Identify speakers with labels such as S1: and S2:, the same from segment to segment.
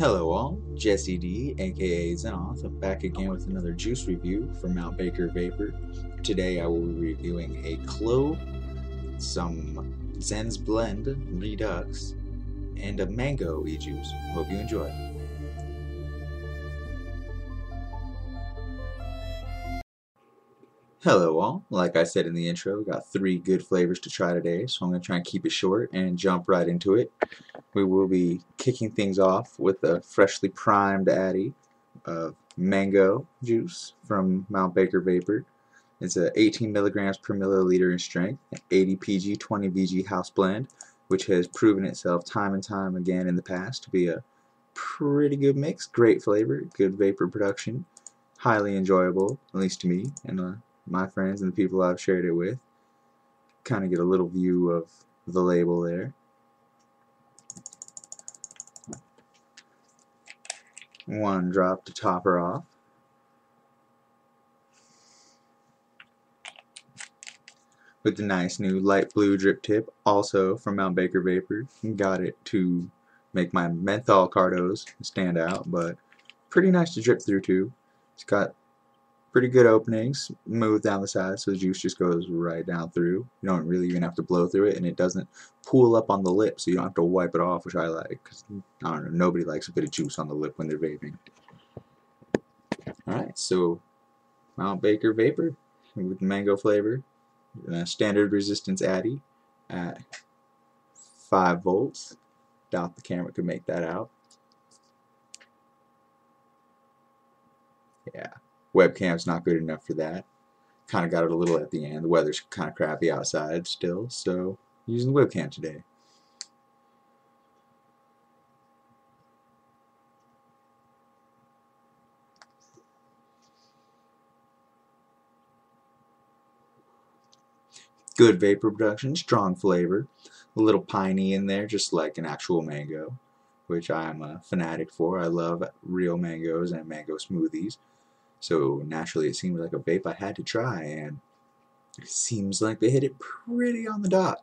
S1: Hello all, Jesse D, aka Zenoth. I'm back again with another juice review for Mt.Baker Vapor. Today I will be reviewing a Clove, some Zen's Blend Redux, and a mango e-juice. Hope you enjoy. Hello all, like I said in the intro, we got 3 good flavors to try today, so I'm going to try and keep it short and jump right into it. We will be kicking things off with a freshly primed addy of mango juice from Mt.Baker Vapor. It's a 18 milligrams per milliliter in strength, 80 PG, 20 VG house blend, which has proven itself time and time again in the past to be a pretty good mix. Great flavor, good vapor production, highly enjoyable, at least to me and my friends and the people I've shared it with. Kind of get a little view of the label there. One drop to top her off. With the nice new light blue drip tip, also from Mt.Baker Vapor. Got it to make my menthol cartos stand out, but pretty nice to drip through too. It's got pretty good openings, smooth down the side, so the juice just goes right down through. You don't really even have to blow through it, and it doesn't pool up on the lip, so you don't have to wipe it off, which I like, because I don't know, nobody likes a bit of juice on the lip when they're vaping. Alright, so Mt.Baker Vapor with mango flavor, standard resistance addy at 5 volts. Doubt the camera could make that out. Yeah. Webcam's not good enough for that. Kind of got it a little at the end. The weather's kind of crappy outside still, so using the webcam today. Good vapor production, strong flavor, a little piney in there, just like an actual mango, which I'm a fanatic for. I love real mangoes and mango smoothies. So naturally it seemed like a vape I had to try, and it seems like they hit it pretty on the dot.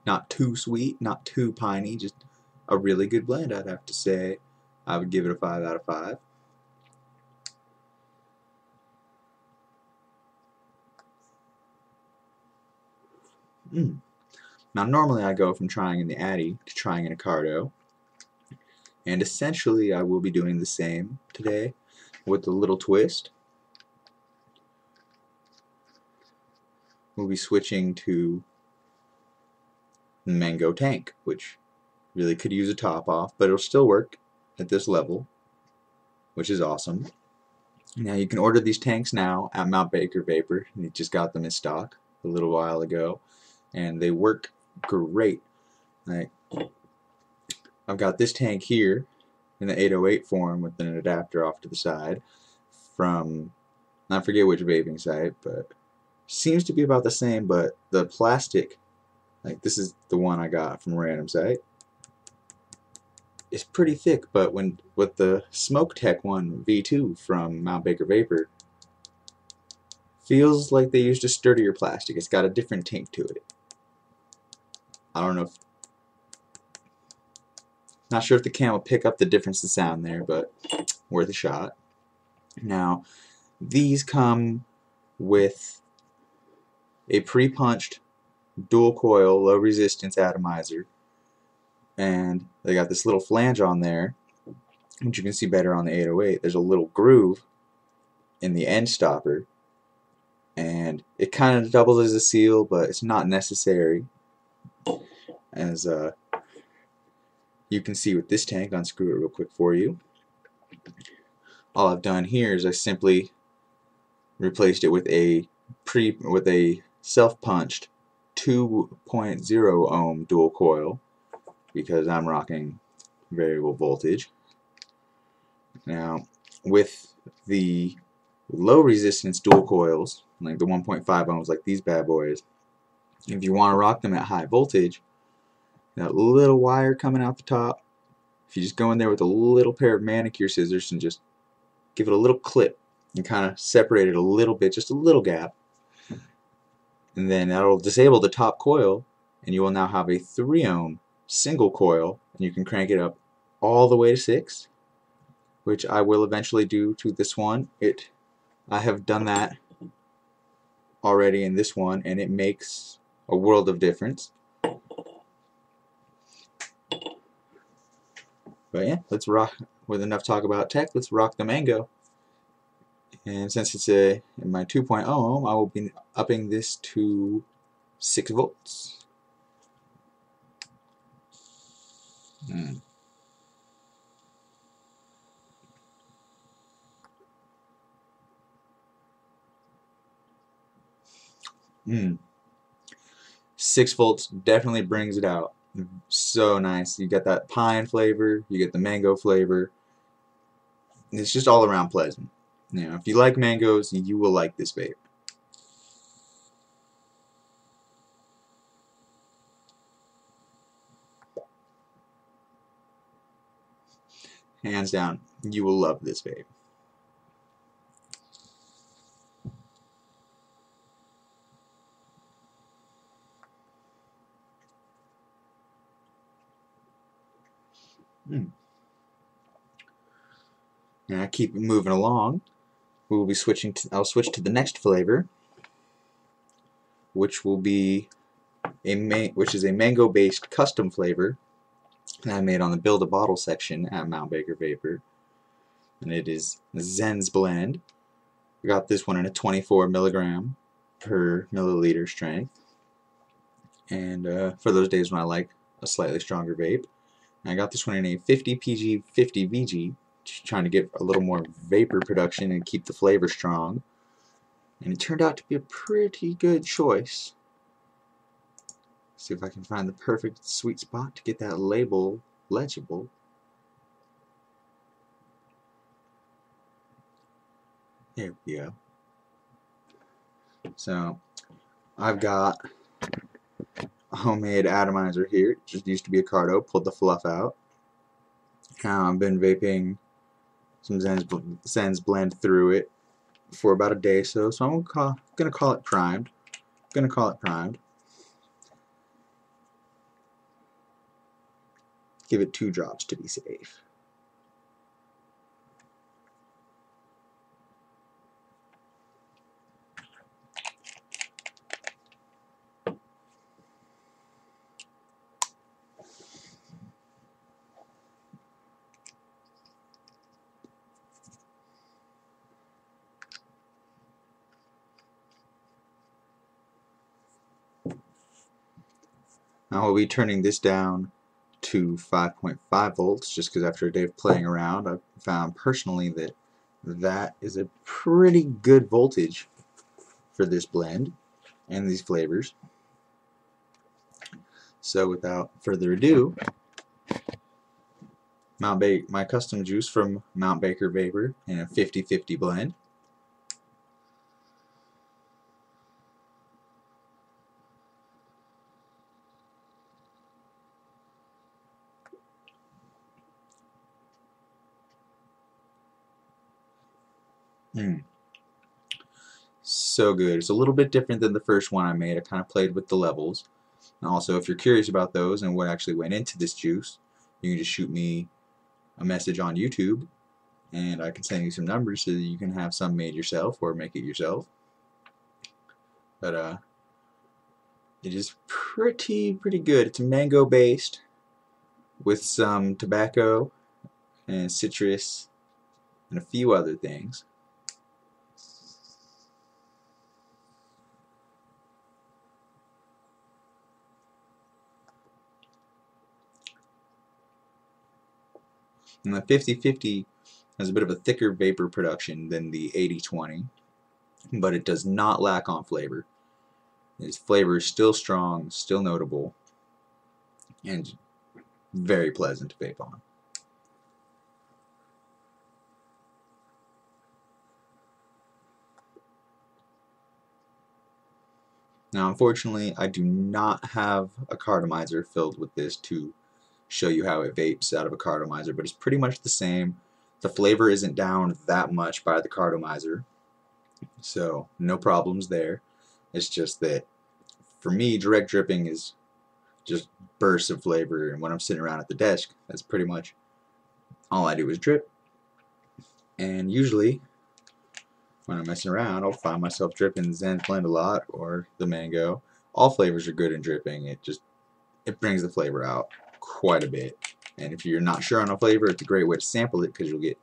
S1: Not too sweet, not too piney, just a really good blend, I'd have to say. I would give it a 5 out of 5. Now normally I go from trying in the addy to trying in a carto, and essentially I will be doing the same today with a little twist. We'll be switching to mango tank, which really could use a top off, but it'll still work at this level, which is awesome. Now you can order these tanks now at Mt.Baker Vapor. They just got them in stock a little while ago, and they work great. Like, I've got this tank here in the 808 form with an adapter off to the side from, I forget which vaping site, but seems to be about the same, but the plastic, like this is the one I got from a random site, it's pretty thick, but with the Smoke Tech one V2 from Mt.Baker Vapor, feels like they used a sturdier plastic. It's got a different tink to it. I don't know if, not sure if the cam will pick up the difference in sound there, but worth a shot. Now, these come with a pre-punched dual coil low resistance atomizer, and they got this little flange on there, which you can see better on the 808. There's a little groove in the end stopper, and it kind of doubles as a seal, but it's not necessary. As you can see with this tank, unscrew it real quick for you. All I've done here is I simply replaced it with a self-punched 2.0 ohm dual coil, because I'm rocking variable voltage. Now, with the low resistance dual coils, like the 1.5 ohms, like these bad boys, if you want to rock them at high voltage, that little wire coming out the top, if you just go in there with a little pair of manicure scissors and just give it a little clip and kind of separate it a little bit, just a little gap, and then that'll disable the top coil, and you will now have a 3 ohm single coil, and you can crank it up all the way to 6, which I will eventually do to this one. I have done that already in this one, and it makes a world of difference. But yeah, let's rock. With enough talk about tech, let's rock the mango. And since it's in my 2.0 ohm, I will be upping this to 6 volts. Mm. 6 volts definitely brings it out. So nice. You get that pine flavor, you get the mango flavor. It's just all around pleasant. You know, if you like mangoes, you will like this vape. Hands down, you will love this vape. And I keep moving along. We will be switching to. I'll switch to the next flavor, which will be which is a mango-based custom flavor that I made on the Build a Bottle section at Mt.Baker Vapor, and it is Zen's Blend. I got this one in a 24 milligram per milliliter strength, and for those days when I like a slightly stronger vape. And I got this one in a 50 PG 50 VG, trying to get a little more vapor production and keep the flavor strong. And it turned out to be a pretty good choice. See if I can find the perfect sweet spot to get that label legible. There we go. So I've got a homemade atomizer here. It just used to be a carto. Pulled the fluff out. Now I've been vaping some Zen's Blend through it for about a day or so. So I'm gonna call it primed. Give it 2 drops to be safe. Now we'll be turning this down to 5.5 volts just because after a day of playing around I've found personally that that is a pretty good voltage for this blend and these flavors. So without further ado, my custom juice from Mt.Baker Vapor in a 50-50 blend. So good. It's a little bit different than the first one I made. I kind of played with the levels. And also, if you're curious about those and what actually went into this juice, you can just shoot me a message on YouTube and I can send you some numbers so that you can have some made yourself or make it yourself. But it is pretty good. It's mango based with some tobacco and citrus and a few other things. And the 50-50 has a bit of a thicker vapor production than the 80-20, but it does not lack on flavor. Its flavor is still strong, still notable, and very pleasant to vape on. Now, unfortunately, I do not have a cartomizer filled with this to show you how it vapes out of a cartomizer, but it's pretty much the same. The flavor isn't down that much by the cartomizer, so no problems there. It's just that for me, direct dripping is just bursts of flavor, and when I'm sitting around at the desk, that's pretty much all I do is drip. And usually, when I'm messing around, I'll find myself dripping Zen's blend a lot, or the mango. All flavors are good in dripping. It brings the flavor out quite a bit. And if you're not sure on a flavor, it's a great way to sample it because you'll get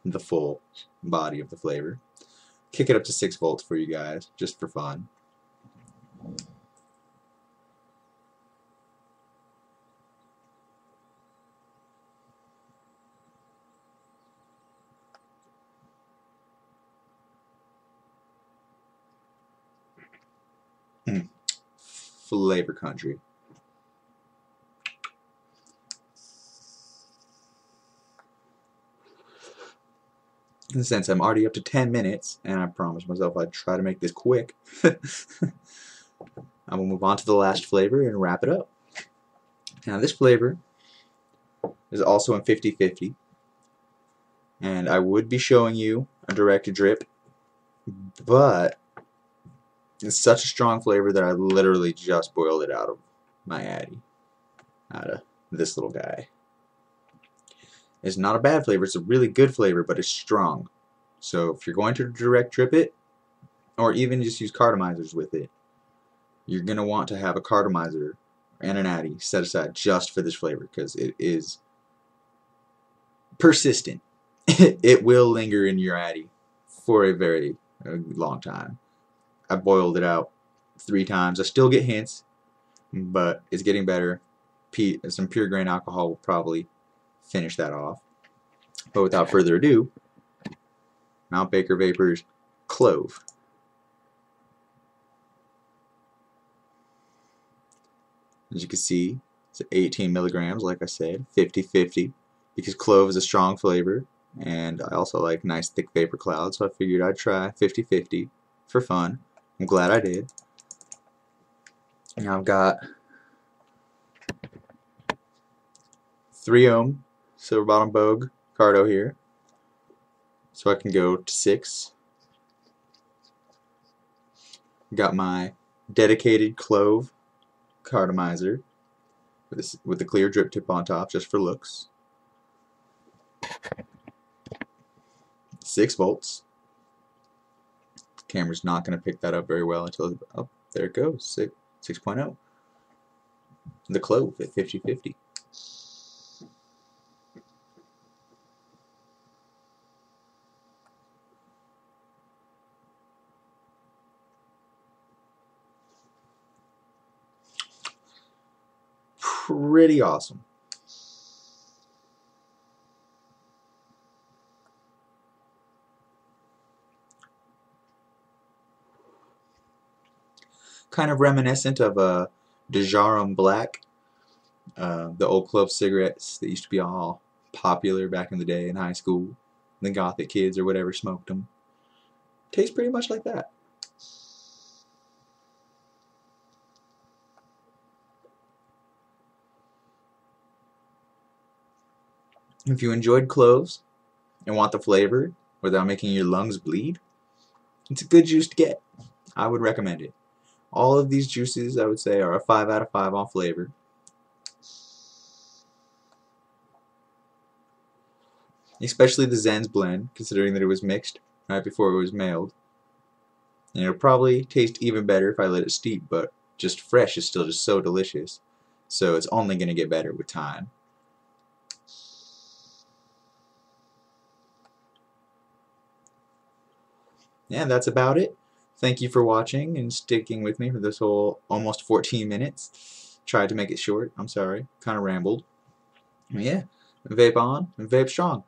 S1: the full body of the flavor. Kick it up to 6 volts for you guys, just for fun. Flavor country. Since I'm already up to 10 minutes, and I promised myself I'd try to make this quick, I'm going to move on to the last flavor and wrap it up. Now this flavor is also in 50-50, and I would be showing you a direct drip, but it's such a strong flavor that I literally just boiled it out of my Addy, out of this little guy. It's not a bad flavor, it's a really good flavor, but it's strong. So if you're going to direct drip it, or even just use cartomizers with it, you're going to want to have a cartomizer and an Addy set aside just for this flavor, because it is persistent. It will linger in your Addy for a very long time. I boiled it out 3 times. I still get hints, but it's getting better. Some pure grain alcohol will probably finish that off. But without further ado, Mt.Baker Vapor's Clove. As you can see, it's 18 milligrams, like I said, 50-50, because clove is a strong flavor, and I also like nice thick vapor clouds, so I figured I'd try 50-50 for fun. I'm glad I did. Now I've got 3 ohm silver bottom boge carto here, so I can go to 6. Got my dedicated clove cartomizer with the clear drip tip on top, just for looks. 6 volts. The camera's not going to pick that up very well until, oh, there it goes, 6.0. The clove at 50-50. Pretty awesome. Kind of reminiscent of a Dejarum Black, the old Clove cigarettes that used to be all popular back in the day in high school. The gothic kids or whatever smoked them. Tastes pretty much like that. If you enjoyed cloves and want the flavor without making your lungs bleed, it's a good juice to get. I would recommend it. All of these juices, I would say, are a 5 out of 5 on flavor. Especially the Zen's blend, considering that it was mixed right before it was mailed. And it'll probably taste even better if I let it steep, but just fresh is still just so delicious. So it's only going to get better with time. Yeah, that's about it. Thank you for watching and sticking with me for this whole almost 14 minutes. Tried to make it short. I'm sorry. Kind of rambled. Yeah. Vape on and vape strong.